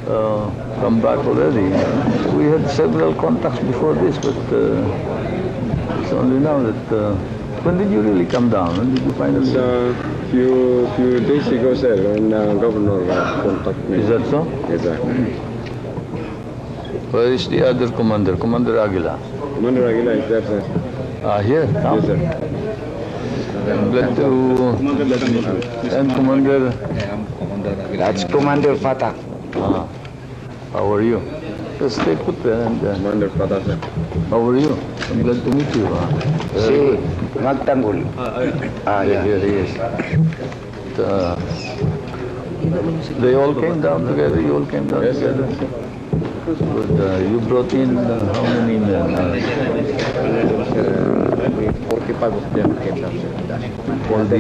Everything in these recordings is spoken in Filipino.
come back already. We had several contacts before this, but it's only now that... when did you really come down? When did you finally... few days ago, sir, when Governor contacted me. Is that so? Exactly. Where is the other commander? Commander Aguila? Commander Aguila is there, sir. Here? Now? Yes, sir. I'm glad to... And Commander... That's Commander Fatah. How are you? Just stay put there and... Commander Fatah, sir. How are you? I'm glad to meet you. Si Magtanggol. Yeah, here he is. They all came down together? You all came down together? Good. You brought in how many men? 45 of them came down, sir. All the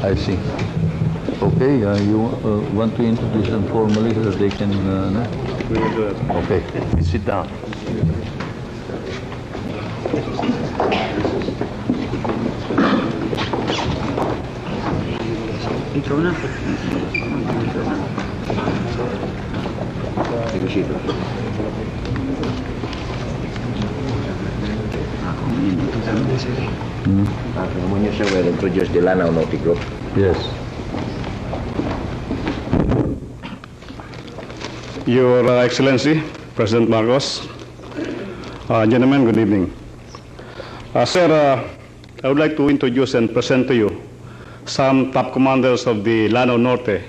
I see. Okay, you want to introduce them formally so that they can... Okay, sit down. Ikaw na. Sir will introduce the Lanao Naughty Group. Yes. Your Excellency, President Marcos, gentlemen, good evening. Sir, I would like to introduce and present to you some top commanders of the Lanao Norte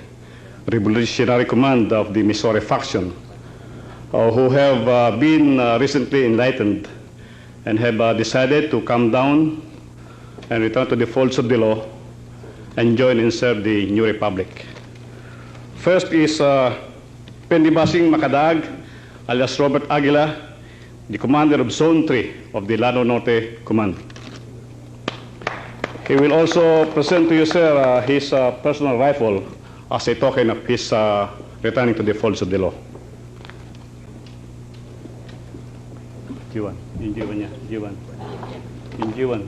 Revolutionary Command of the Missouri faction who have been recently enlightened and have decided to come down and return to the folds of the law and join and serve the new republic. First is Pendibasing Makadag, alias Robert Aguila, the commander of Zone 3 of the Lanao Norte Command. He will also present to you, sir, his personal rifle as a token of his returning to the folds of the law. Jiwan, Jiwan niya, Jiwan. Jiwan.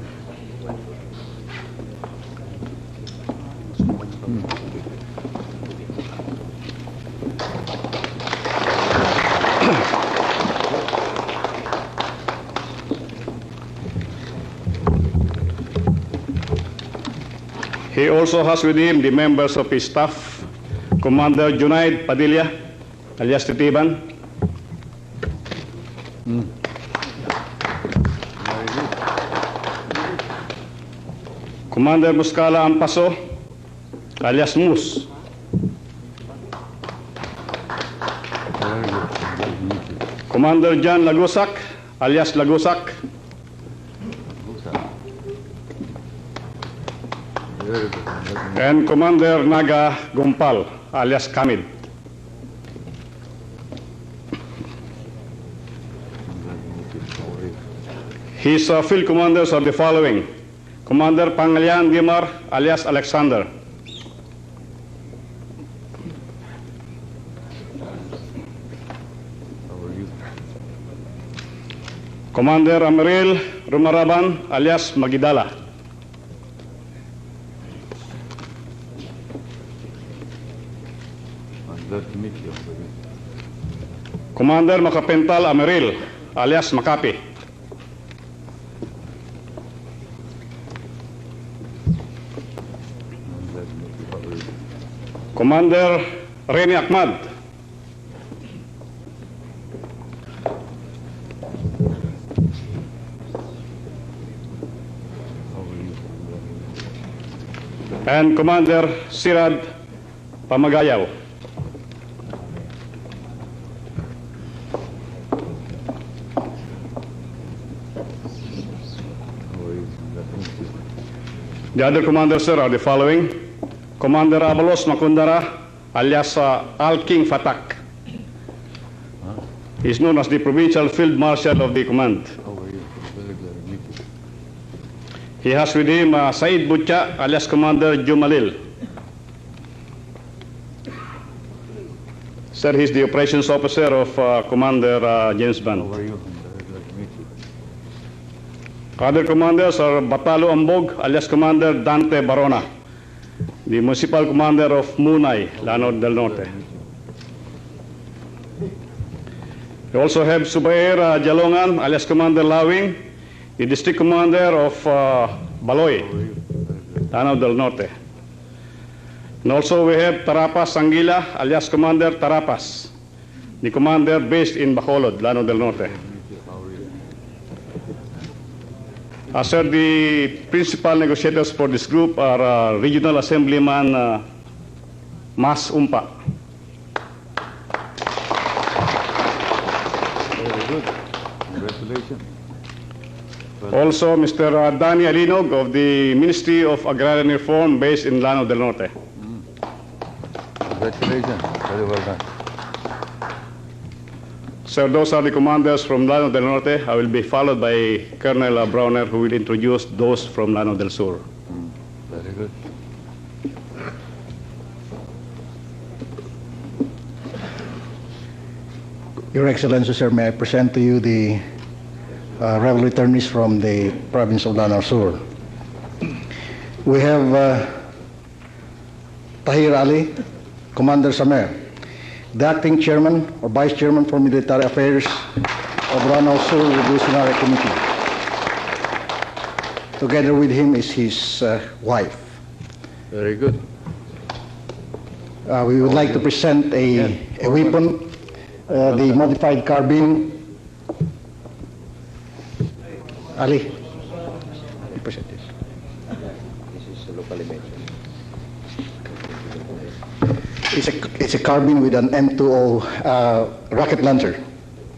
He also has with him the members of his staff, Commander Junaid Padilla, alias Titiban. Commander Muscala Ampaso, alias Mus. Commander John Lagusak, alias Lagusak. And Commander Naga Gumpal, alias Kamid. His field commanders are the following: Commander Pangalian Gimar, alias Alexander. Commander Amaril Rumaraban, alias Magidala. Glad to meet you. Commander Makapental Amaril, alias Makapi. Commander Reni Ahmad. And Commander Sirad Pamagayaw. The other commanders, sir, are the following: Commander Abalos Makundara, alias Al-King Fatak. He is known as the Provincial Field Marshal of the command. He has with him Said Butcha, alias Commander Jumalil. Sir, he is the operations officer of Commander James Band. Other commanders are Batalo Ambog, alias Commander Dante Barona, the municipal commander of Munay, Lanao del Norte. We also have Subair Jalongan, alias Commander Lawing, the District Commander of Baloy, Lanao del Norte. And also we have Tarapas Anguila, alias Commander Tarapas, the commander based in Bacolod, Lanao del Norte. Sir, the principal negotiators for this group are Regional Assemblyman Mas Umpa. Very good. Congratulations. Also, Mr. Danny Alinog of the Ministry of Agrarian Reform based in Lanao del Norte. Congratulations. Very well done. Sir, those are the commanders from Lanao del Norte. I will be followed by Colonel Browner, who will introduce those from Lanao del Sur. Very good. Your Excellency, sir, may I present to you the rebel returnees from the province of Lanao Sur. We have Tahir Ali, Commander Samer, the acting chairman or vice chairman for military affairs of Lanao Sur Revolutionary Committee. Together with him is his wife. Very good. We would like to present a weapon, the modified carbine. Ali, you present this. This is locally made. It's a carbine with an M20 rocket launcher.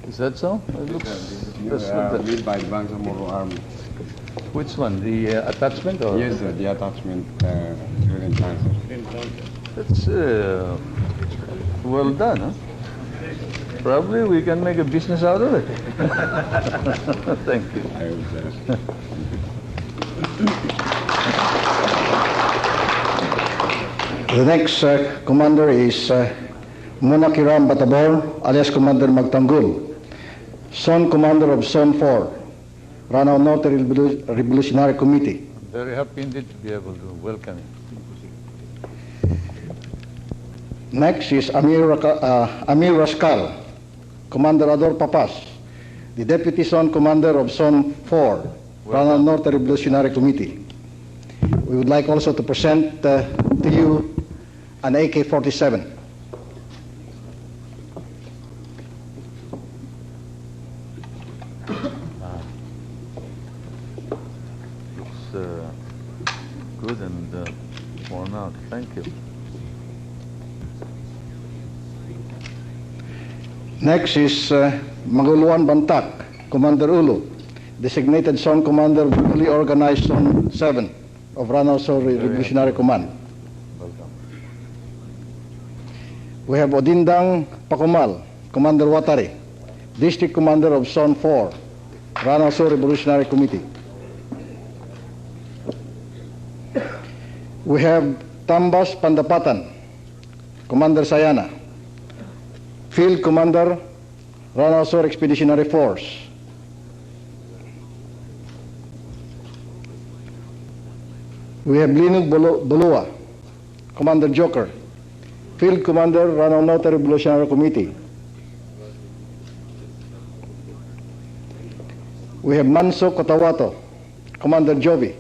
Is that so? It looks. Made by Bangsamoro Army. Which one? The attachment or? Yes, sir, the attachment during transit. That's well done, huh? Probably we can make a business out of it. Thank you. The next commander is Munakiram Batabor, alias Commander MAGTANGGOL, Zone Commander of Zone 4, Lanao Norte Revolutionary Committee. Very happy indeed to be able to welcome you. Next is Amir Rascal, Commander Ador Papas, the Deputy Zone Commander of Zone 4, Lanao Norte Revolutionary Committee. We would like also to present to you an AK-47. Looks good and worn out. Thank you. Next is Maguluan Bantak, Commander Ulu, designated Zone Commander of the newly organized Zone 7 of Lanao Sur Revolutionary Command. Welcome. We have Odindang Pakumal, Commander Watari, District Commander of Zone 4, Lanao Sur Revolutionary Committee. We have Tambas Pandapatan, Commander Sayana, Field Commander, Lanao Sur Expeditionary Force. We have Linug Bulua, Commander Joker, Field Commander, Lanao Norte Revolutionary Committee. We have Manso Cotawato, Commander Jovi,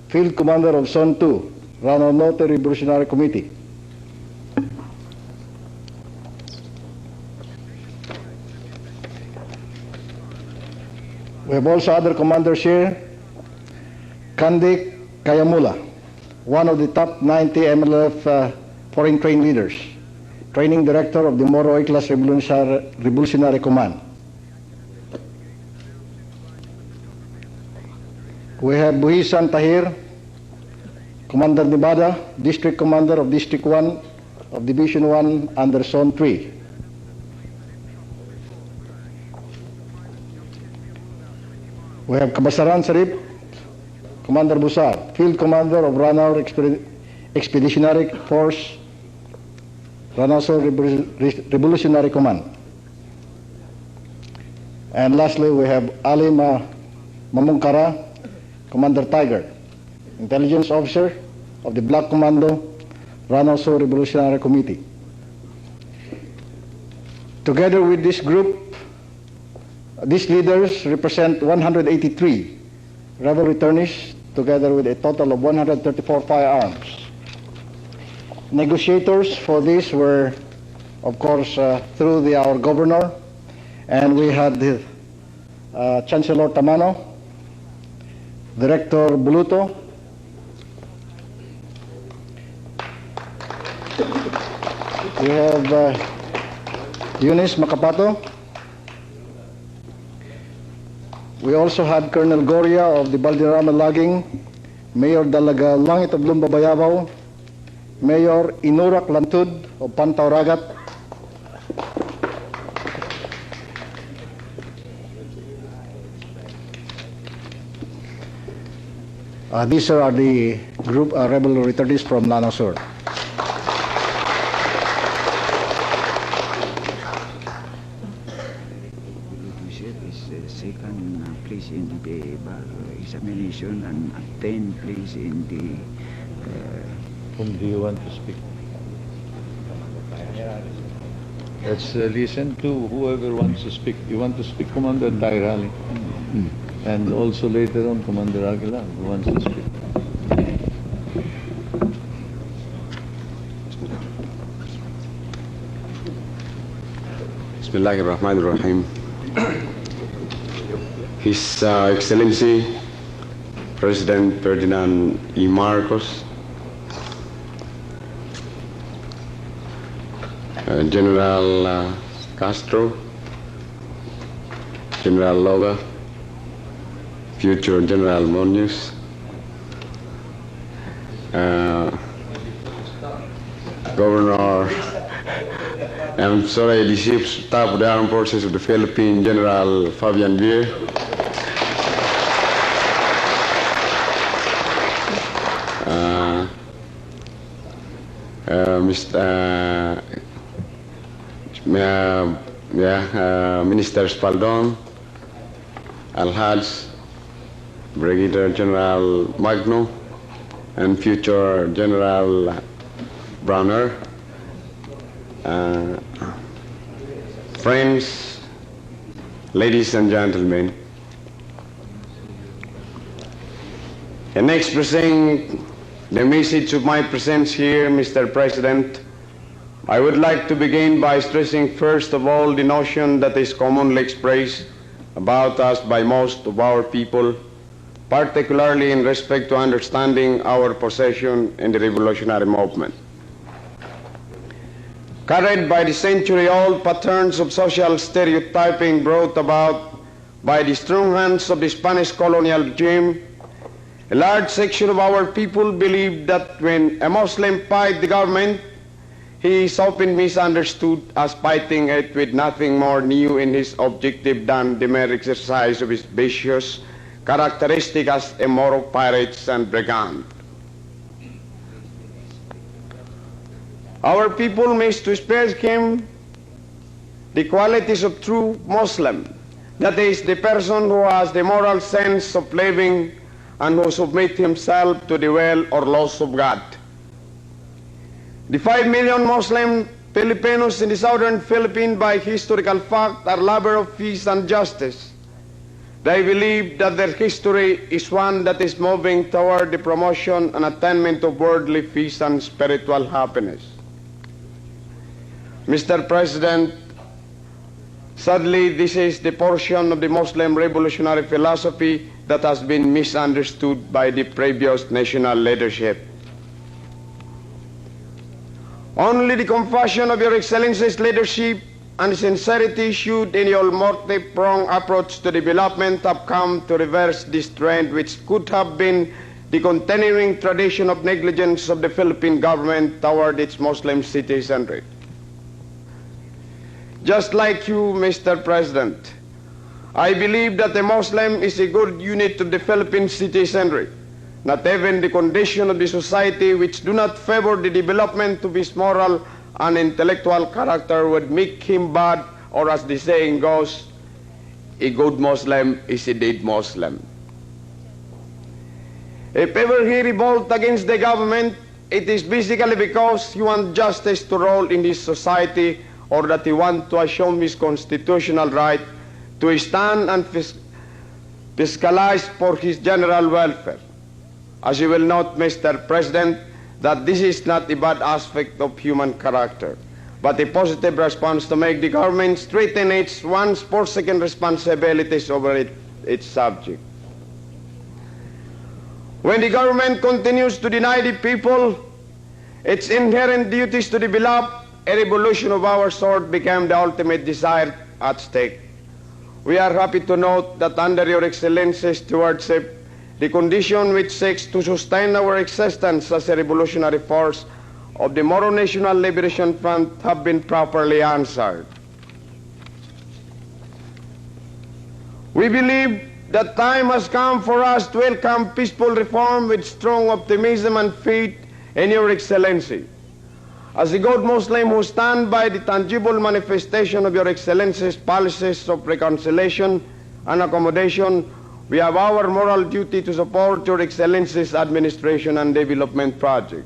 Field Commander of Zone 2, Lanao Norte Revolutionary Committee. We have also other commanders here. Kandik Kayamula, one of the top 90 MLF foreign trained leaders, training director of the Moro Class Revolutionary Command. We have Buhisan Tahir, Commander Nevada, District Commander of District 1 of Division 1 under Zone 3. We have Kabasaran Sarip, Commander Busar, Field Commander of Lanao Expeditionary Force, Lanao Sur Revolutionary Command. And lastly, we have Ali Mamungkara, Commander Tiger, Intelligence Officer of the Black Commando, Lanao Sur Revolutionary Committee. Together with this group, these leaders represent 183 rebel returnees, together with a total of 134 firearms. Negotiators for this were, of course, through our governor, and we had the Chancellor Tamano, Director Buluto, we have Eunice Macapato. We also had Colonel Goria of the Balderrama Logging, Mayor Dalaga Langit of Lumba Bayabao, Mayor Inurak Lantud of Pantaw Ragat, these are the group rebel returnees from Lanao Sur. Second place in the bar examination and 10th place in the. Whom do you want to speak? Let's listen to whoever wants to speak. You want to speak, Commander Tairali? And also later on, Commander Aguilar, who wants to speak. Bismillahirrahmanirrahim. His Excellency President Ferdinand E. Marcos, General Castro, General Loga, future General Munoz, Governor, I'm sorry, the Chief of Staff of the Armed Forces of the Philippines, General Fabian Vier, Minister Spaldon, Al-Haj, Brigadier General Magno, and future General Browner, friends, ladies and gentlemen, in expressing the message of my presence here, Mr. President, I would like to begin by stressing first of all the notion that is commonly expressed about us by most of our people, particularly in respect to understanding our position in the revolutionary movement. Carried by the century-old patterns of social stereotyping brought about by the strong hands of the Spanish colonial regime, a large section of our people believe that when a Muslim fights the government, he is often misunderstood as fighting it with nothing more new in his objective than the mere exercise of his vicious characteristic as a moral pirate and brigand. Our people must to spare him the qualities of true Muslim, that is, the person who has the moral sense of living and who submits himself to the will or laws of God. The 5 million Muslim Filipinos in the southern Philippines, by historical fact, are lovers of peace and justice. They believe that their history is one that is moving toward the promotion and attainment of worldly peace and spiritual happiness. Mr. President, sadly, this is the portion of the Muslim revolutionary philosophy that has been misunderstood by the previous national leadership. Only the compassion of Your Excellency's leadership and sincerity should in your multi-pronged approach to development have come to reverse this trend, which could have been the continuing tradition of negligence of the Philippine government toward its Muslim citizenry. Just like you, Mr. President, I believe that a Muslim is a good unit of the Philippine citizenry. Not even the condition of the society which do not favor the development of his moral and intellectual character would make him bad, or as the saying goes, a good Muslim is a dead Muslim. If ever he revolt against the government, it is basically because he wants justice to rule in this society or that he wants to assume his constitutional right to stand and fiscalize for his general welfare. As you will note, Mr. President, that this is not a bad aspect of human character, but a positive response to make the government straighten its once forsaken responsibilities over its subject. When the government continues to deny the people its inherent duties to develop, a revolution of our sort became the ultimate desire at stake. We are happy to note that under your Excellency's stewardship, the condition which seeks to sustain our existence as a revolutionary force of the Moro National Liberation Front have been properly answered. We believe that time has come for us to welcome peaceful reform with strong optimism and faith in your Excellency. As a good Muslim who stand by the tangible manifestation of your Excellency's policies of reconciliation and accommodation, we have our moral duty to support your Excellency's administration and development project.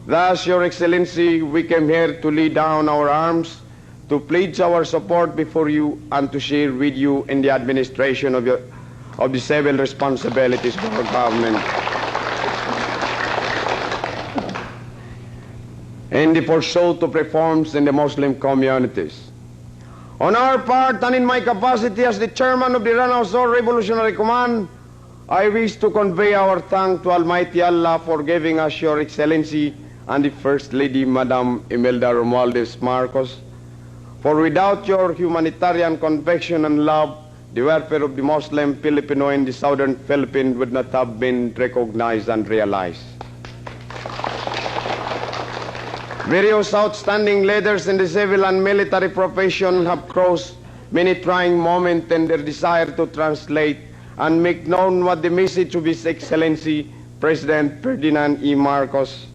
Thus, your Excellency, we came here to lay down our arms, to pledge our support before you, and to share with you in the administration of the civil responsibilities of our government. In the pursuit of reforms in the Muslim communities. On our part, and in my capacity as the chairman of the Lanao Sur Revolutionary Command, I wish to convey our thanks to Almighty Allah for giving us your Excellency and the First Lady, Madam Imelda Romualdez Marcos. For without your humanitarian conviction and love, the welfare of the Muslim Filipino in the southern Philippines would not have been recognized and realized. Various outstanding leaders in the civil and military profession have crossed many trying moments in their desire to translate and make known what the message of His Excellency President Ferdinand E. Marcos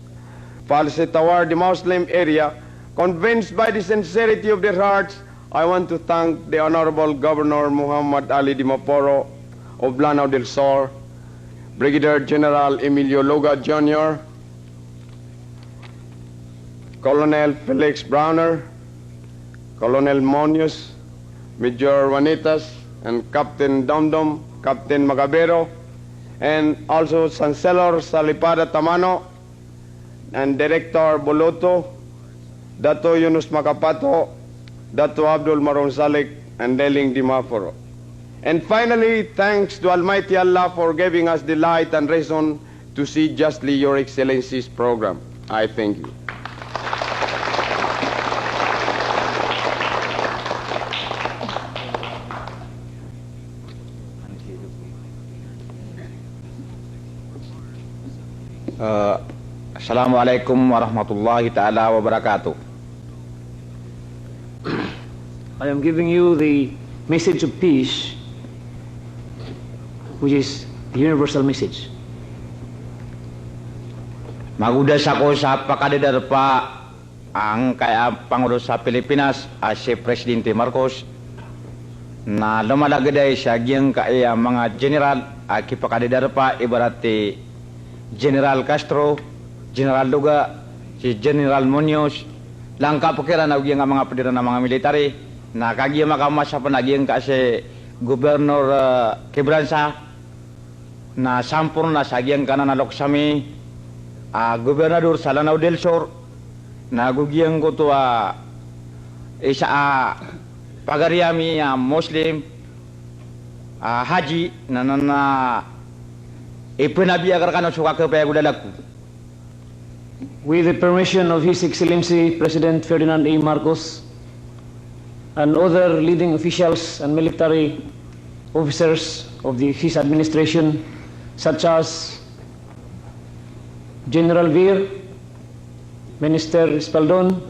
policy toward the Muslim area. Convinced by the sincerity of their hearts, I want to thank the Honorable Governor Muhammad Ali Dimaporo of Lanao del Sur, Brigadier General Emilio Loga Jr., Colonel Felix Browner, Colonel Monius, Major Juanitas, and Captain Domdom, Captain Magabero, and also Chancellor Salipada Tamano, and Director Boloto, Dato Yunus Makapato, Dato Abdul Maron Salik, and Deling Dimaforo. And finally, thanks to Almighty Allah for giving us the light and reason to see justly your Excellency's program. I thank you. Assalamualaikum warahmatullahi ta'ala wabarakatuh. I am giving you the message of peace, which is the universal message. Magudas ako sa pakadidarpa ang kaya Pangulo sa Pilipinas si Presidente Marcos na lumalagaday sa giyang kaya mga general aki pakadidarpa ibarati General Castro, General Luga, si General Munoz, lang kapukiran na giyang mga padiran ng mga military na kagiyang makamasa pa na giyang kasi Gobernador Quebranza na sampur na sa giyang kanan na loksami Gobernador sa Lanao del Sur na gugiyang ko to isa pagariami Muslim haji na ipinabiyagar ka na suka kaya gudalaku. With the permission of His Excellency President Ferdinand E. Marcos and other leading officials and military officers of his administration, such as General Vir, Minister Espaldon,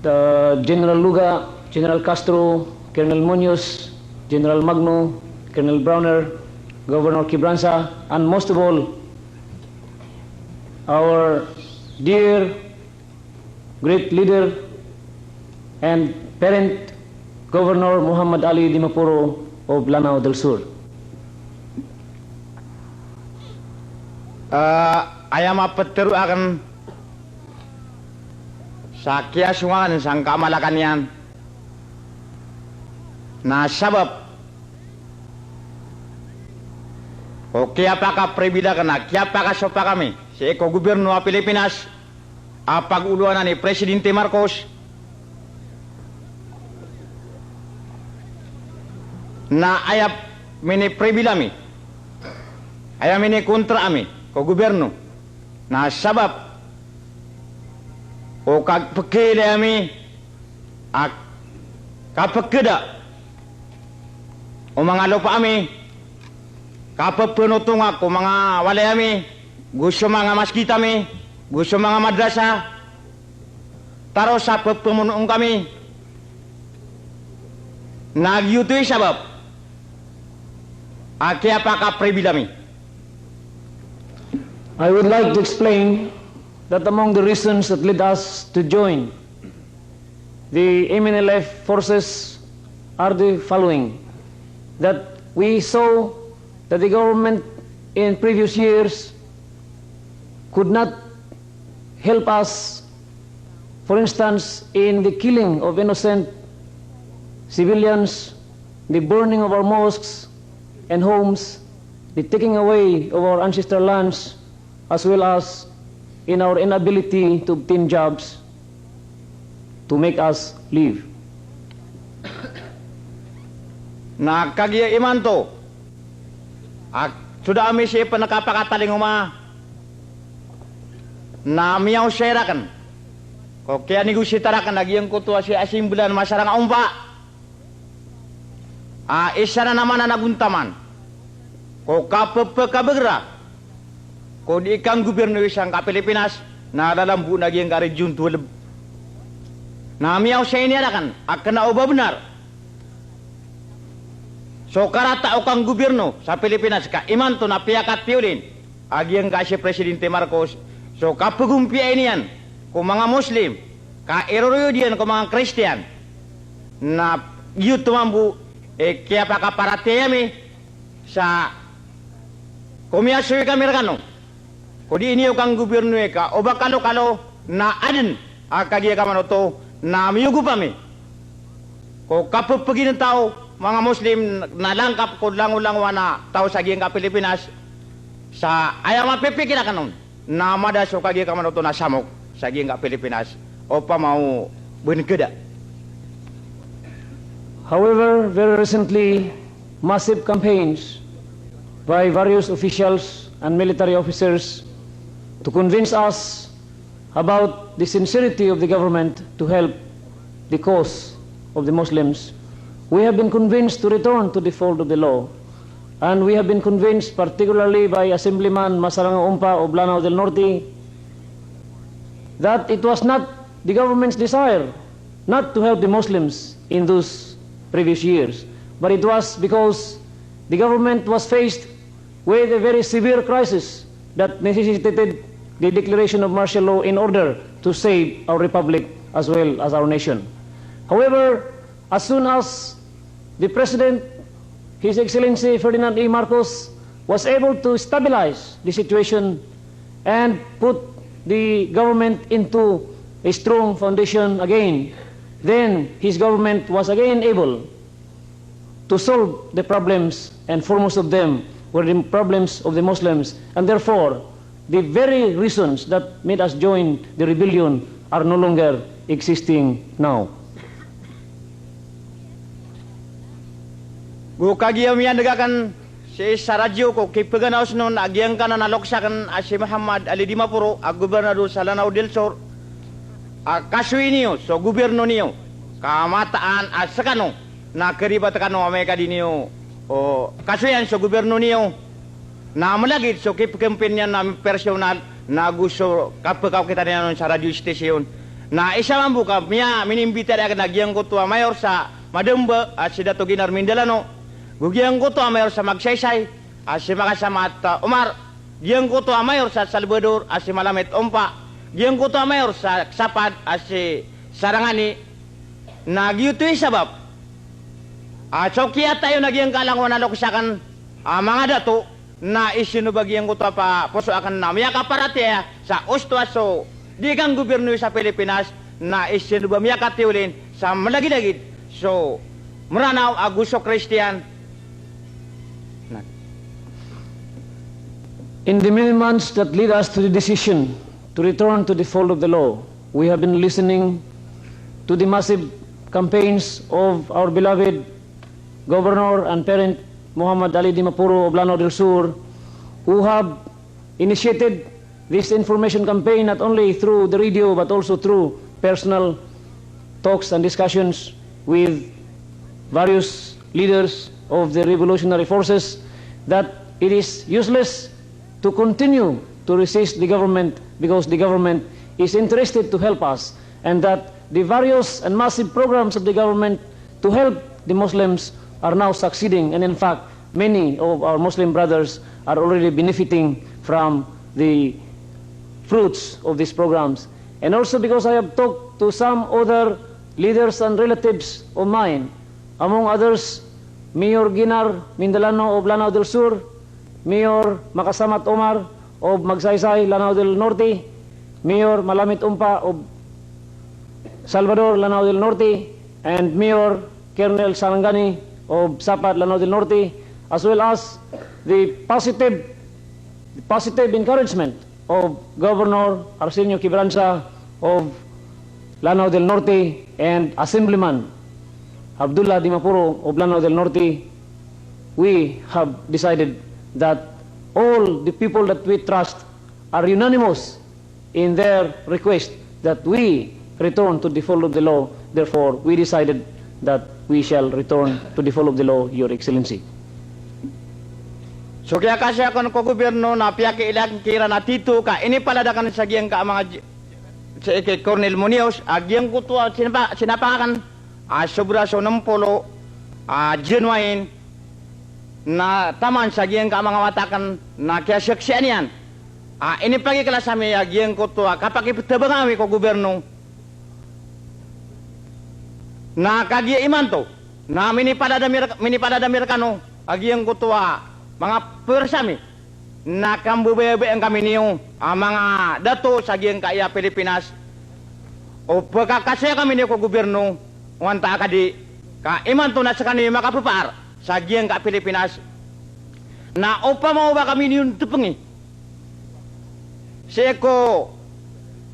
General Luga, General Castro, Colonel Munoz, General Magno, Colonel Browner, Governor Quebranza, and most of all, our dear great leader and parent Governor Muhammad Ali Dimaporo of Lanao del Sur. Ayam apa teru akan sa kiasungan sang kamalakan yan na sabab o kaya pa ka prebida ka na, kaya pa ka sopa kami sa eko-gobyerno ng Pilipinas a pag-uluan ni Presidente Marcos na ayap mini prebida mi ayap mini kontra ami ko gobyerno na sabab o kagpakili ami at kapagkida o mga lupa ami kapagpunutong ako mga walay ami gusto mga maskita mi gusto mga madrasa taro sa pagpumunong kami nagyutoy sabab kaya pa ka prebida mi. I would like to explain that among the reasons that led us to join the MNLF forces are the following. That we saw that the government in previous years could not help us, for instance, in the killing of innocent civilians, the burning of our mosques and homes, the taking away of our ancestral lands, as well as in our inability to obtain jobs to make us live. Nagkagya iman to at sudah kami siya pa nakapakataling na miyaw serakan ko kaya negositarakan nagyang ko to si asimbulan masarang umpa isa na naman na naguntaman ko kapagkabagra ko di ikang gobyerno isang Pilipinas na lalambu nagyang karedyun tulab na miyaw siya inirakan akan na uba benar. So karata o kang gobyerno sa Pilipinas ka iman to na piyakat piulin agyang ka si Presidente Marcos so kapagumpiya niyan kung mga Muslim ka eroroyo diyan kung mga Christian na yun tumambu kaya pa kaparatiyami sa kumiyasoy kami rekano kung di iniyo kang gobyerno ka o bakalo-kalo na adin kagya ka manoto na miyugo pa mi kung kapagpagin ng tao mga Muslim na langkap ko langulang na tao sa giyang ka Pilipinas sa ayaw mapipikira ka nun na madaso ka giyang ka manoto na samok sa giyang ka Pilipinas o pa mau bunikida. However, very recently, massive campaigns by various officials and military officers to convince us about the sincerity of the government to help the cause of the Muslims. We have been convinced to return to the fold of the law, and we have been convinced particularly by Assemblyman Masaranga Umpa of Lanao del Norte that it was not the government's desire not to help the Muslims in those previous years, but it was because the government was faced with a very severe crisis that necessitated the declaration of martial law in order to save our republic as well as our nation. However, as soon as the President, His Excellency Ferdinand E. Marcos, was able to stabilize the situation and put the government into a strong foundation again, then his government was again able to solve the problems, and foremost of them were the problems of the Muslims, and therefore the very reasons that made us join the rebellion are no longer existing now. Gukagiyam yan nagakan si Saradyo ko kipaganaos nun agyang ka na naloksakan si Muhammad Ali Dimapuro ang gobernador sa Lanao del Sur kasuin niyo so gobyerno niyo kamataan at sakano na karibat kano Amerika di niyo o kasuyan so gobyerno niyo na malagit so kipagkampin yan na personal na gusto kapagaw kita niya sa radio station na isa man buka miya minimbita na nagyang ko to mayor sa Madamba at si Dato Ginar Mindalano Gugiyang ko to mayor sa Magsaysay, si Makasama at Umar. Giyang ko to mayor sa Salvador, si Malamit Umpa. Giyang ko to mayor sa Sapad, si Sarangani. Nagyutoy sabab. So kaya tayo nagyang kalangwan na loksakan mga dato na isinubagyan ko to pa puso akan na. Miya kaparate sa Ostuaso, di kang gobyerno sa Pilipinas na isinubamya katiulin sa malagid-agid. So, muranaw aguso Christian. In the many months that lead us to the decision to return to the fold of the law, we have been listening to the massive campaigns of our beloved Governor and Parent Muhammad Ali Di Mapuro of Lanao del Sur, who have initiated this information campaign not only through the radio but also through personal talks and discussions with various leaders of the revolutionary forces, that it is useless to continue to resist the government because the government is interested to help us, and that the various and massive programs of the government to help the Muslims are now succeeding, and in fact many of our Muslim brothers are already benefiting from the fruits of these programs. And also because I have talked to some other leaders and relatives of mine, among others Mayor Ginar Mindalano of Lanao del Sur, Mayor Makasamat Omar of Magsaysay, Lanao del Norte, Mayor Malamit Umpa of Salvador, Lanao del Norte, and Mayor Colonel Sarangani of Sapat, Lanao del Norte, as well as the positive encouragement of Governor Arsenio Quebranza of Lanao del Norte and Assemblyman Abdullah Di Mapuro of Lanao del Norte. We have decided that all the people that we trust are unanimous in their request that we return to the fold of the law. Therefore, we decided that we shall return to the fold of the law, Your Excellency. So kaya kasi ako ko gobyerno na piyaki ilang kira na tito ka ini paladakan sa giyang ka mga sa kay Cornel Munoz agyang ko to sinapakan sobra so nampolo genuine na taman sa giyang ka mga watakan na kaya saksiyan yan ini pagi kala sa mi agyang ko to kapag itabang ami ko gobyerno na kagi iman to na minipadadamir kano agyang ko to mga persami na kambubebe ang kami niyo mga dato sa giyang kaya Pilipinas o pagkakasya kami niyo ko gobyerno wanta kadi ka iman to na sa kanyo makapupar sa giyang ka Pilipinas na upa mo ba kami niyo tupengi siya ko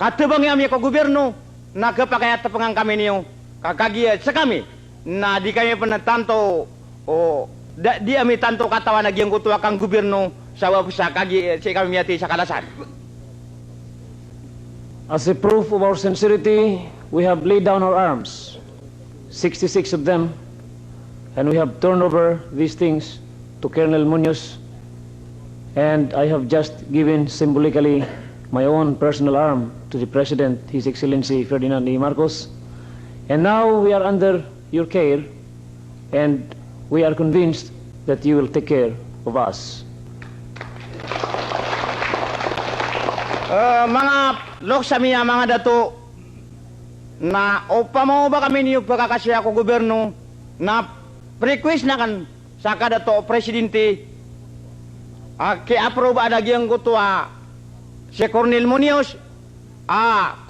katubangi kami ko gobyerno na kapakaya tapangan kami niyo kakagiyat sa kami na di kami panatanto o di ami tanto katawan nagyang kutuwa kang gobyerno sa kagi si kami miyati sa kalasan. As a proof of our sincerity, we have laid down our arms, 66 of them, and we have turned over these things to Colonel Munoz, and I have just given symbolically my own personal arm to the President, His Excellency Ferdinand E. Marcos, and now we are under your care, and we are convinced that you will take care of us. Mga loksamiya, mga dato, na upa mo ba kami niyo pagkakasya ko gobyerno na request na kan sa kadato presidente ki-approve adagyang kutuwa si Cornel Munoz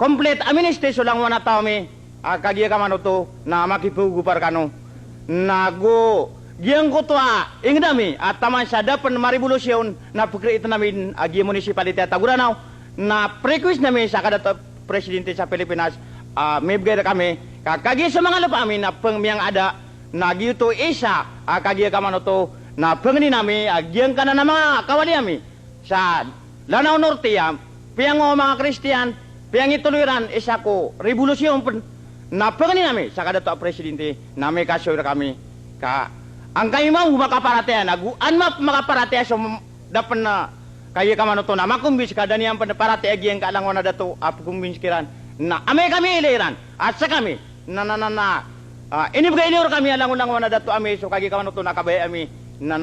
complete amnesty so lang wana tao mi kagiya ka mano to na makipugupar kano nago giyang kutuwa ingdami at taman sa dapan maribolusyon na pagkreate namin agi municipality at Taguranaw na request namin sa kadato presidente sa Pilipinas may bigay na kami kagi sa mga lupa amin na pangmiyang ada na giyuto isa kagiya ka mano to na pangni nami agiyang ka na mga kawali ami sa Lanao Norte piyang mga Kristiyan piyang ituloyran isa ko revolusyon na pangni nami sa kadato presidente na may kasoy kami ka ang kayo mo makaparatean aguan makaparate so dapat na kayo ka man to na makumbis ka daniyan parate agiyang ka lang wana dato kumbins kiran na ame kami iliran at sa kami na inibigay niyo kami lang wana dato ame so kayo ka man to nakabay ami na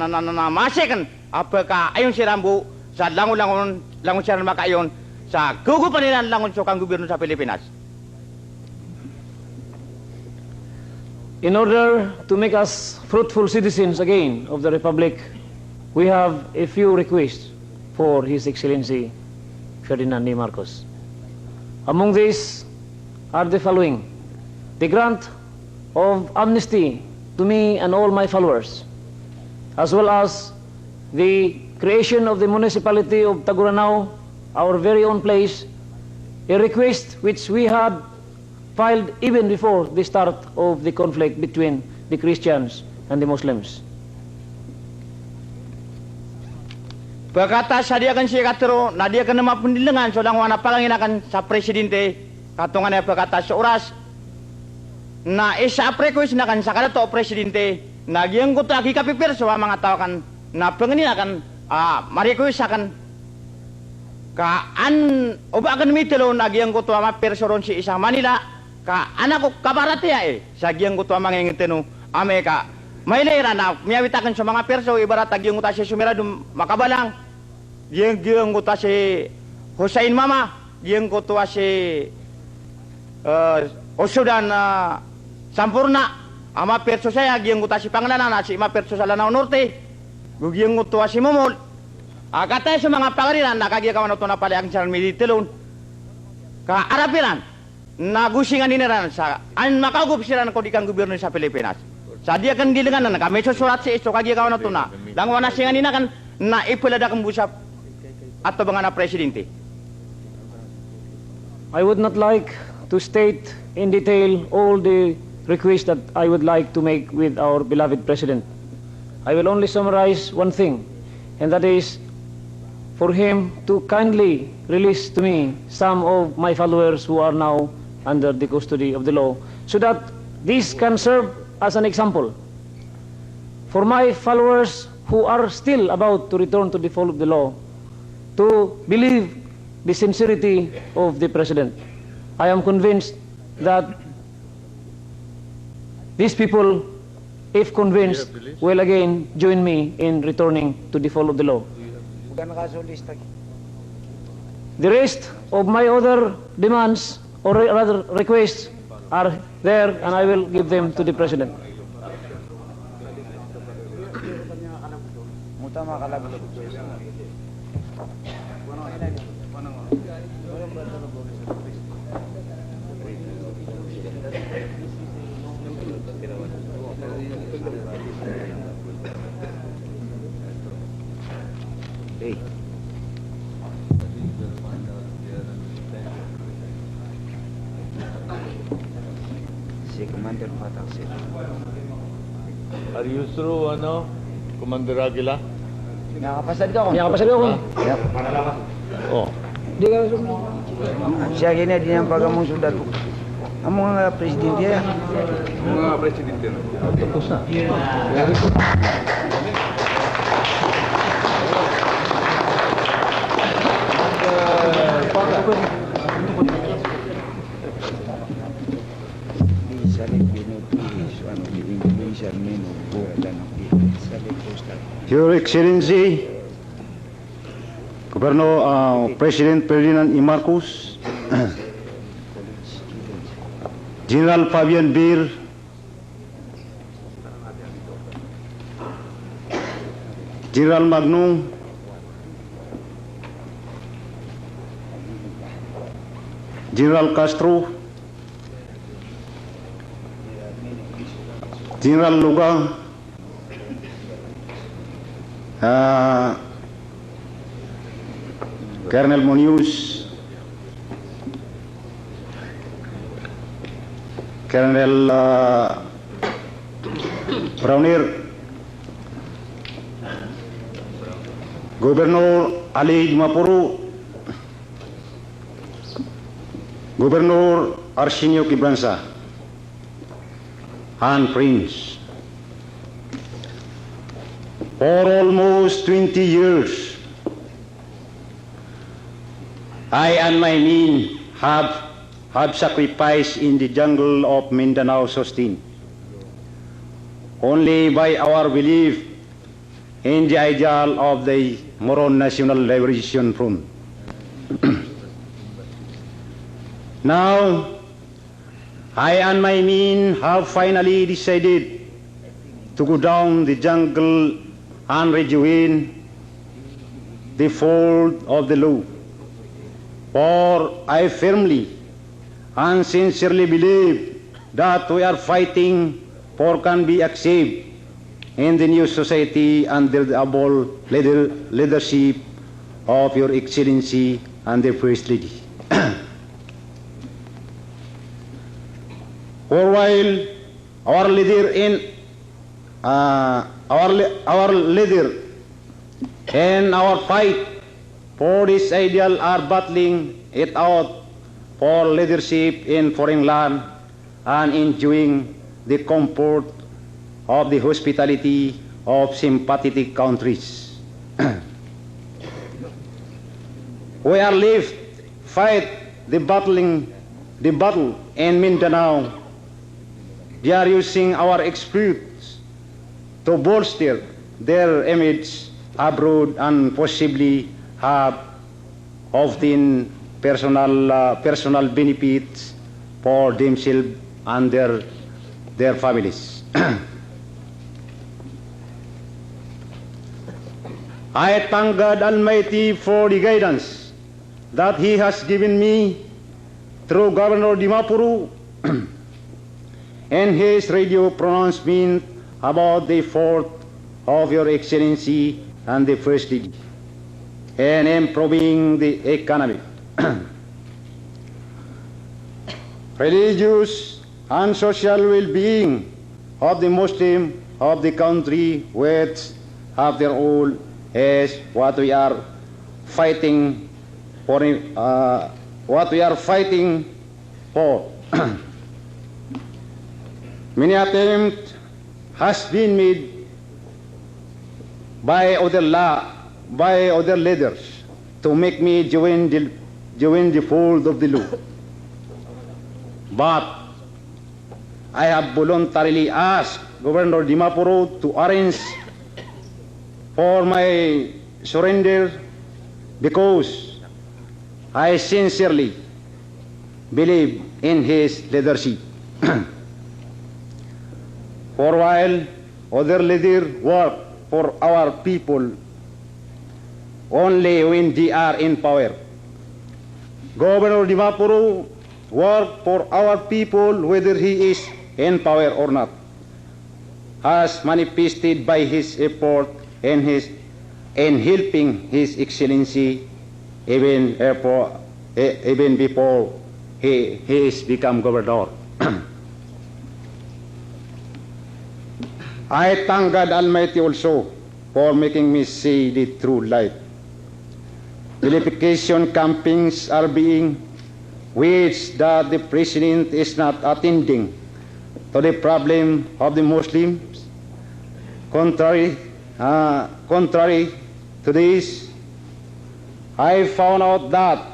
masikan apaka ayon si Rambo sa langon siya makayon sa gugupanin langon so kang gobyerno sa Pilipinas. In order to make us fruitful citizens again of the Republic, we have a few requests for His Excellency Ferdinand E. Marcos. Among these are the following: the grant of amnesty to me and all my followers, as well as the creation of the municipality of Taguranao, our very own place, a request which we had filed even before the start of the conflict between the Christians and the Muslims. Pagkata sa dia kan siya katero, na dia kan nama pendilengan sodang wana panginakan sa presidente, katungan niya pagkata sa oras, na isa request na kan sa kadato presidente, na giyang kuto akikapipir sa mga tao kan, na panginakan, ma-request akan, kaan, uba akan mitilo, na giyang kuto mapirsoron si isang Manila, ka anak ko kabarat ya sa giyang kuto mangingitino, ame ka, may lera na miyawitakan sa mga perso, ibarat giyang kuto si sumira makabalang, giyang kuto si Hussein Mama, giyang kuto si Osudan Sampurna, ama perso saya, giyang kuto si Pangalanan, si ima perso sa Lanao Norte, giyang kuto si Momol, katay sa mga pangarinan, nakagiya ka manoto na pala ang siya militilon, ka Arapilan, nagusingan niniran sa an makagup sila ng kodikang gobyerno sa Pilipinas. Sa dia kan dilengan na kami susurat si isto kagi kawan to na. Lang wana singan nina kan na ipulada kang busap ato banga na presidente. I would not like to state in detail all the requests that I would like to make with our beloved president. I will only summarize one thing, and that is for him to kindly release to me some of my followers who are now under the custody of the law, so that this can serve as an example for my followers who are still about to return to the fold of the law to believe the sincerity of the president. I am convinced that these people, if convinced, will again join me in returning to the fold of the law. The rest of my other demands, or rather requests, are there, and I will give them to the president. Are you through, Commander Aguila? Nakapasad ka ako. Nakapasad ako. Oh. Di ka Siya gini din ang pagamong sudat ko. Ang mga presidente ya. Mga presidente na. Tapos na. Your Excellency, Governor President Ferdinand E. Marcos, General Fabian Bir, General Magnum, General Castro, General Lugang, Colonel Munoz, Colonel Brownier, Governor Ali Mapuru, Governor Arsenio Quibranza, and Prince. For almost 20 years, I and my men have sacrificed in the jungle of Mindanao Sustain, only by our belief in the ideal of the Moron National Liberation Front. Now, I and my men have finally decided to go down the jungle and rejoin the fold of the law. For I firmly and sincerely believe that we are fighting for can be achieved in the new society under the able leadership of Your Excellency and the First Lady. For while our leader and our fight for this ideal are battling it out for leadership in foreign land and enjoying the comfort of the hospitality of sympathetic countries. We are left fight the battle in Mindanao. They are using our exploits to bolster their image abroad and possibly have often personal benefits for themselves and their families. I thank God Almighty for the guidance that He has given me through Governor Dimapuru and his radio pronouncement about the effort of Your Excellency and the First Lady in improving the economy, religious and social well-being of the Muslim of the country, which after all is what we are fighting for. Many attempts has been made by other leaders to make me join the fold of the law. But I have voluntarily asked Governor Dimapuru to arrange for my surrender because I sincerely believe in his leadership. For while other leaders work for our people only when they are in power, Governor Dimapuru work for our people whether he is in power or not, as manifested by his effort in helping His Excellency even before he has become governor. I thank God Almighty also for making me see the true light. Vilification campaigns are being waged that the President is not attending to the problem of the Muslims. Contrary to this, I found out that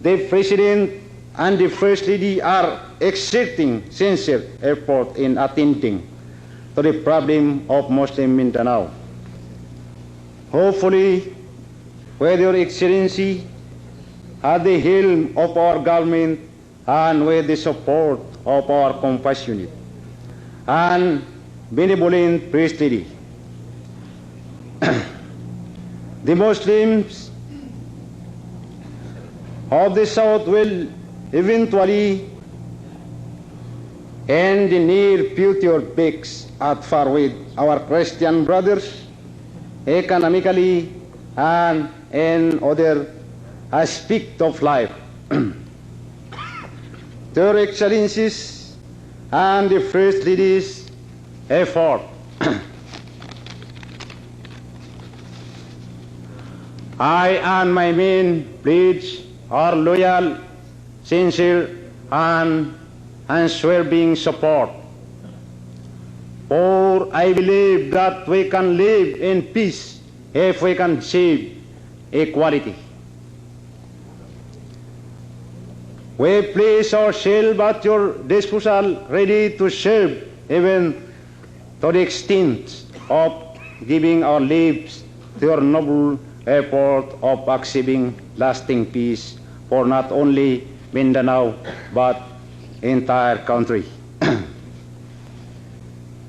the President and the First Lady are exerting sincere effort in attending to the problem of Muslim Mindanao. Hopefully, with Your Excellency at the helm of our government and with the support of our compassionate and benevolent First Lady, the Muslims of the South will eventually in the near future peaks at far with our Christian brothers economically and in other aspects of life. Your Excellencies and the First Lady's effort I and my men pledge our loyal, sincere, and unswerving support. For I believe that we can live in peace if we can achieve equality. We place ourselves at your disposal, ready to serve even to the extent of giving our lives to your noble effort of achieving lasting peace for not only Mindanao but entire country.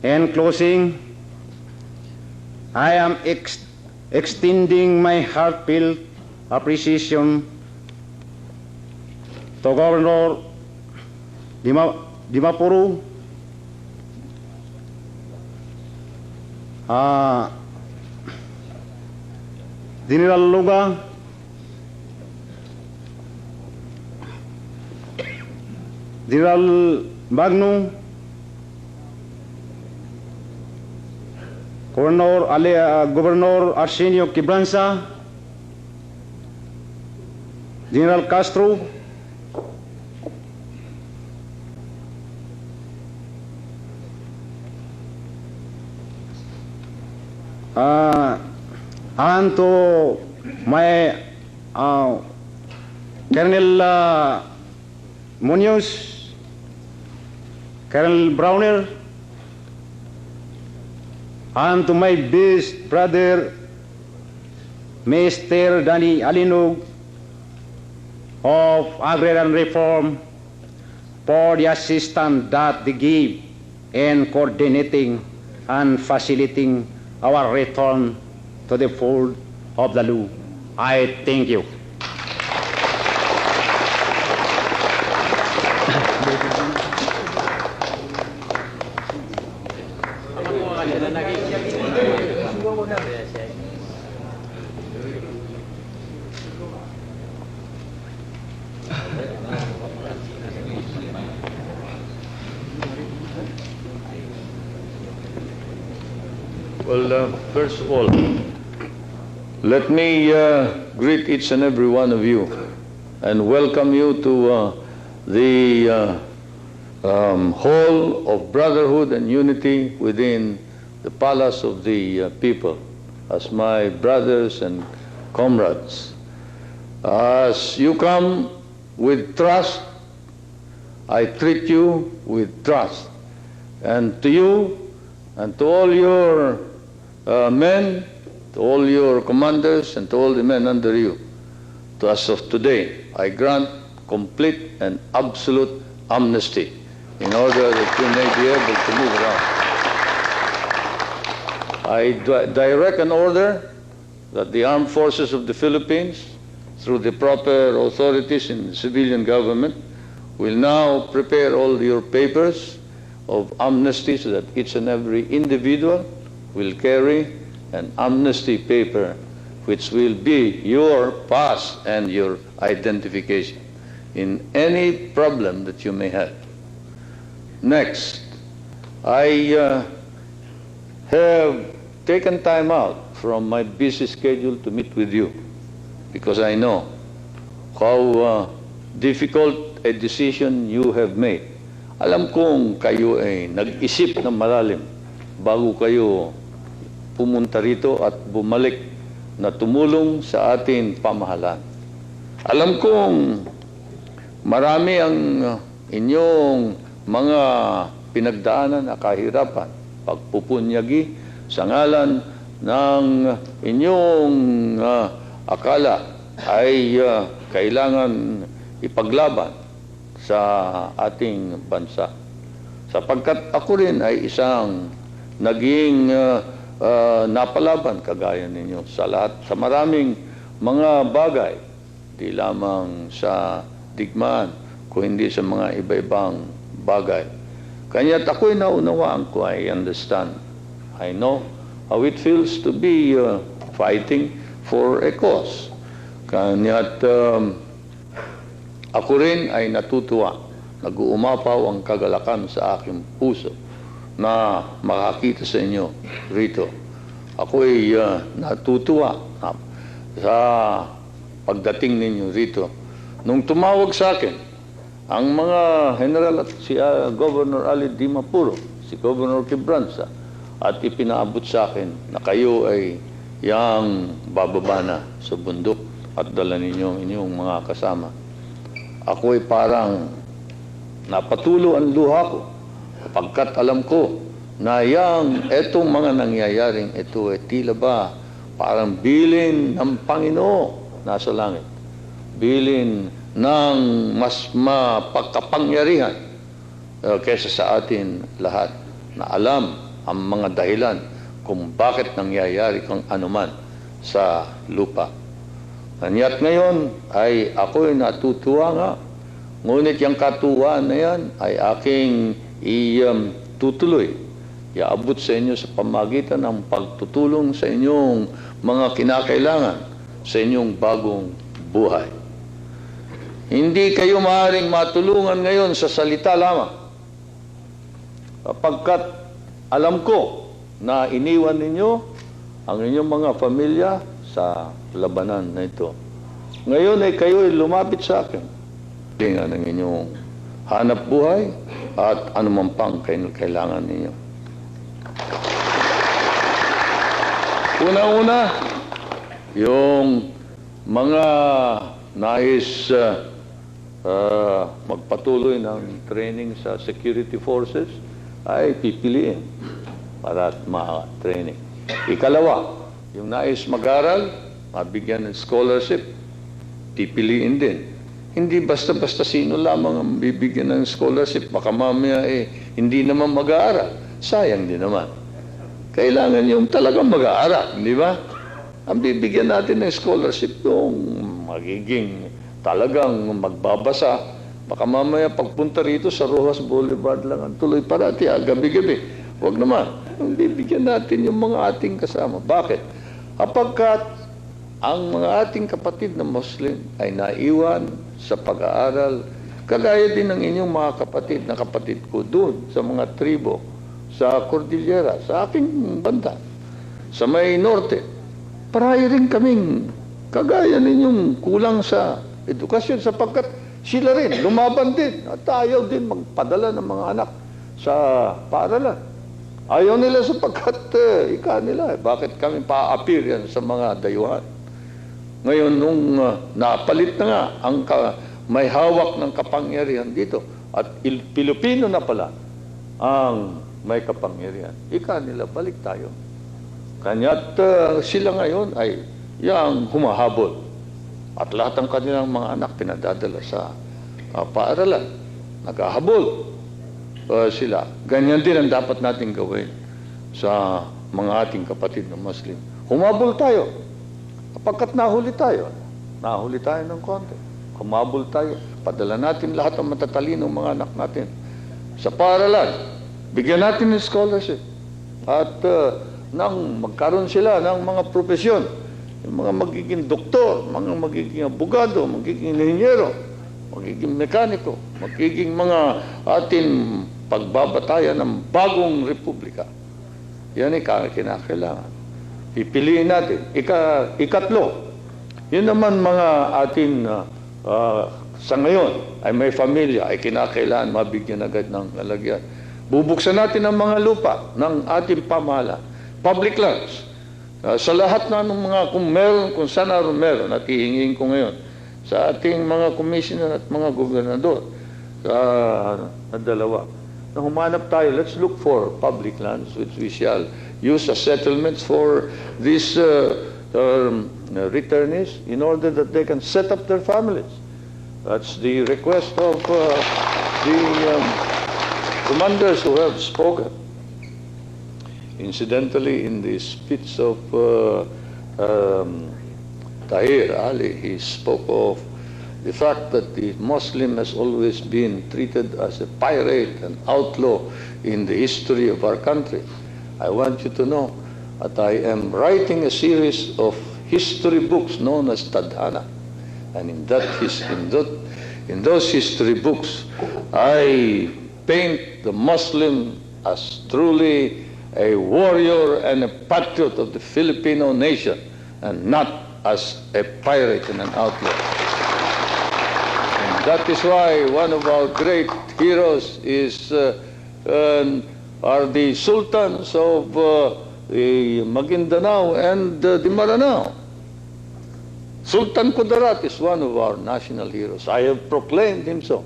In closing, I am extending my heartfelt appreciation to Governor Dimapuru, General Luga, General Magno, Governor Arsenio Quibranza, General Castro, and to my Colonel Munoz, Colonel Browner, and to my best brother, Mr. Danny Alinog of Agrarian Reform, for the assistance that they give in coordinating and facilitating our return to the fold of the law. I thank you. Well, first of all, let me greet each and every one of you and welcome you to the hall of brotherhood and unity within the palace of the people as my brothers and comrades. As you come with trust, I treat you with trust. And to you and to all your men, to all your commanders, and to all the men under you, to as of today, I grant complete and absolute amnesty in order that you may be able to move around. I direct an order that the armed forces of the Philippines, through the proper authorities in the civilian government, will now prepare all your papers of amnesty so that each and every individual will carry an amnesty paper which will be your pass and your identification in any problem that you may have. Next, I have taken time out from my busy schedule to meet with you because I know how difficult a decision you have made. Alam kong kayo ay nag-isip ng malalim bago kayo pumunta rito at bumalik na tumulong sa ating pamahalaan. Alam kong marami ang inyong mga pinagdaanan na kahirapan, pagpupunyagi sa ngalan ng inyong akala ay kailangan ipaglaban sa ating bansa. Sapagkat ako rin ay isang naging napalaban kagaya ninyo sa lahat, sa maraming mga bagay, di lamang sa digmaan, kung hindi sa mga iba-ibang bagay. Kanya't ako'y naunawaan ko, I understand. I know how it feels to be fighting for a cause. Kanya't ako rin ay natutuwa, nag-uumapaw ang kagalakan sa aking puso na makakita sa inyo rito. Ako'y natutuwa sa pagdating ninyo rito. Nung tumawag sa akin, ang mga general at si Governor Ali Dimapuro, si Governor Quibranza, at ipinaabot sa akin na kayo ay yang bababa na sa bundok at dala ninyo inyong mga kasama. Ako'y parang napatulo ang luha ko sapagkat alam ko na etong mga nangyayaring ito ay tila ba parang bilin ng Panginoon nasa langit. Bilin ng mas mapagkapangyarihan kaysa sa atin lahat na alam ang mga dahilan kung bakit nangyayari kang anuman sa lupa. Kanya't ngayon ay ako'y natutuwa nga Ngunit yung katuwaan na yan ay aking tutuloy. Iaabot sa inyo sa pamagitan ng pagtutulong sa inyong mga kinakailangan sa inyong bagong buhay. Hindi kayo maaaring matulungan ngayon sa salita lamang, sapagkat alam ko na iniwan ninyo ang inyong mga pamilya sa labanan na ito. Ngayon ay kayo ay lumapit sa akin. Tingnan ang inyong hanap buhay at anumang pang kailangan ninyo. Una-una, yung mga nais magpatuloy ng training sa security forces ay pipiliin para ma-training. Ikalawa, yung nais mag-aral, mabigyan ng scholarship, pipiliin din. Hindi basta-basta sino lamang ang bibigyan ng scholarship, baka mamaya hindi naman mag-aaral. Sayang din naman. Kailangan yung talagang mag-aaral, di ba? Ang bibigyan natin ng scholarship yung magiging talagang magbabasa. Baka mamaya pagpunta rito sa Rojas Boulevard lang ang tuloy parati, gabi-gabi. Huwag naman. Ang bibigyan natin yung mga ating kasama. Bakit? Apagkat ang mga ating kapatid na Muslim ay naiwan sa pag-aaral, kagaya din ng inyong mga kapatid na kapatid ko doon sa mga tribo, sa Cordillera, sa aking banda, sa may norte. Parayo rin kaming kagaya ninyong kulang sa edukasyon sapagkat sila rin lumaban din at ayaw din magpadala ng mga anak sa paaralan. Ayaw nila sapagkat ika nila. Bakit kami pa-appear yan sa mga dayuhan? Ngayon, nung napalit na nga ang may hawak ng kapangyarihan dito at Pilipino na pala ang may kapangyarihan, ika nila, balik tayo. Kanya't sila ngayon ay yang humahabol. At lahat ng kanilang mga anak pinadadala sa paaralan. Naghahabol sila. Ganyan din ang dapat natin gawin sa mga ating kapatid na Muslim. Humabol tayo. Kapagkat nahuli tayo ng konti. Humabol tayo. Padala natin lahat ng matatalinong mga anak natin sa paaralan. Bigyan natin ng scholarship. At nang magkaroon sila ng mga profesyon, yung mga magiging doktor, mga magiging abogado, magiging inhinyero, magiging mekaniko, magiging mga ating pagbabatayan ng bagong republika. Yan ay kinakailangan. Pipiliin natin. Ikatlo, yun naman mga ating sa ngayon ay may familya, ay kinakailangan mabigyan agad ng lalagyan. Bubuksan natin ang mga lupa ng ating pamahalaan. Public lands. Sa lahat na ng mga, kung saan naroon meron, at hihingin ko ngayon, sa ating mga commissioner at mga gobernador, na dalawa, na humanap tayo, let's look for public lands which we shall use as settlements for these returnees in order that they can set up their families. That's the request of the commanders who have spoken. Incidentally, in the speech of Tahir Ali, he spoke of the fact that the Muslim has always been treated as a pirate, an outlaw in the history of our country. I want you to know that I am writing a series of history books known as Tadhana. And in those history books, I paint the Muslim as truly a warrior and a patriot of the Filipino nation, and not as a pirate and an outlaw. And that is why one of our great heroes are the sultans of the Maguindanao and the Maranao. Sultan Kudarat is one of our national heroes. I have proclaimed him so.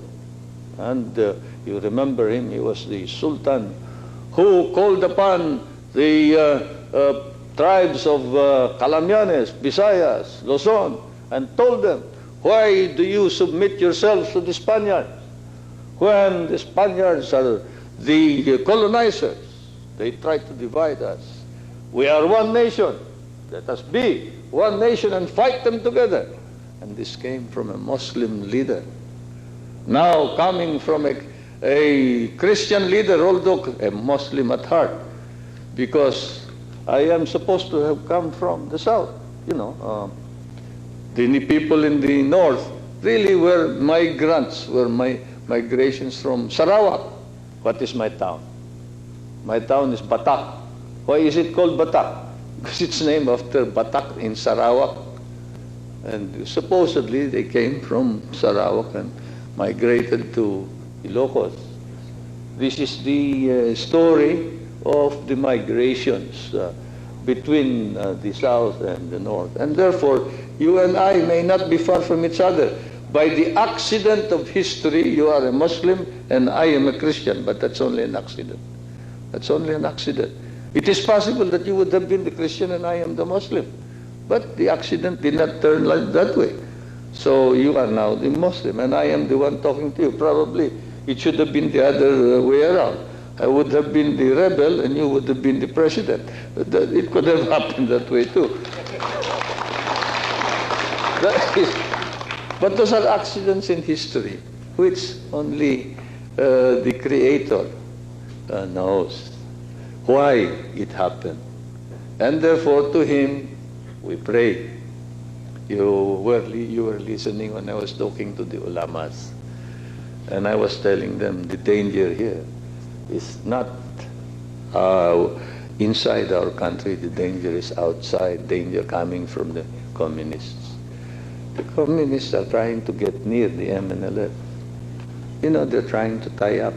And you remember him, he was the sultan who called upon the tribes of Calamianes, Visayas, Luzon, and told them, why do you submit yourselves to the Spaniards? When the Spaniards are the colonizers, they try to divide us. We are one nation. Let us be one nation and fight them together. And this came from a Muslim leader. Now coming from a Christian leader, although a Muslim at heart, because I am supposed to have come from the south, you know. The people in the north really were migrants, were migrations from Sarawak. What is my town? My town is Batak. Why is it called Batak? Because it's named after Batak in Sarawak. And supposedly they came from Sarawak and migrated to Ilocos. This is the story of the migrations between the south and the north. And therefore, you and I may not be far from each other. By the accident of history, you are a Muslim and I am a Christian, but that's only an accident. That's only an accident. It is possible that you would have been the Christian and I am the Muslim, but the accident did not turn like that way. So you are now the Muslim and I am the one talking to you. Probably it should have been the other way around. I would have been the rebel and you would have been the president. It could have happened that way too. But those are accidents in history, which only the Creator knows why it happened. And therefore to Him we pray. You were listening when I was talking to the ulamas. And I was telling them the danger here is not inside our country, the danger is outside, danger coming from the communists. The communists are trying to get near the MNLF. You know, they're trying to tie up.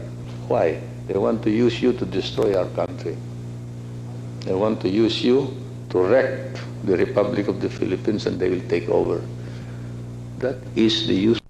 Why? They want to use you to destroy our country. They want to use you to wreck the Republic of the Philippines and they will take over. That is the use